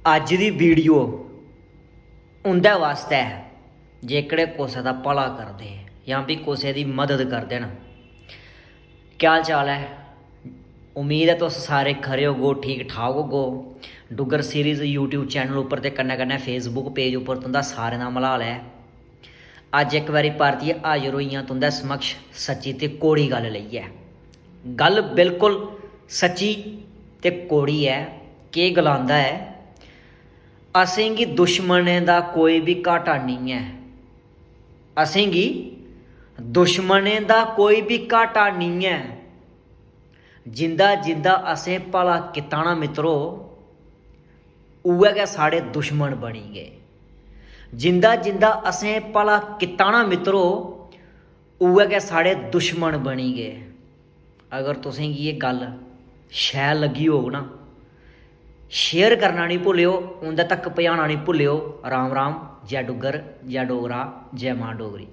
अज दी वीडियो उं'दे वास्ते है जेकड़े कुसै दा भला करदे जां भी कुसै दी मदद करदे न। क्या हाल चाल है? उम्मीद है तुस सारे खरे होगो, ठीक ठाक होगो। डुग्गर सीरीज़ यूट्यूब चैनल उप्पर ते कन्नै कन्नै फेसबुक पेज उप्पर तुं'दा सारें दा मलाल है। अज एक बारी परतियै हाजिर होई आं तुं'दे समक्ष सच्ची ते कोड़ी गल्ल लेइयै। गल बिल्कुल सच्ची ते कोड़ी है। केह् गलांदा है, असेंगी दुश्मनें दा कोई भी घाटा नहीं है। असेंगी दुश्मनें दा कोई भी घाटा नहीं है। जिंदा जिंदा असें भला कीता ना मित्रो, उ'ऐ गै साढ़े दुश्मन बनी गे। जिंदा जिंदा असें भला कीता ना मित्रो, उ'ऐ गै साढ़े दुश्मन बनी गे। अगर तुसेंगी ये गल्ल शैल लगी होग ना, शेयर करना नहीं भुल्लियो, उं'दे तक पजाना नहीं भुल्लियो। राम राम, जय डुग्गर, जय डोगरा, जय मां डोगरी।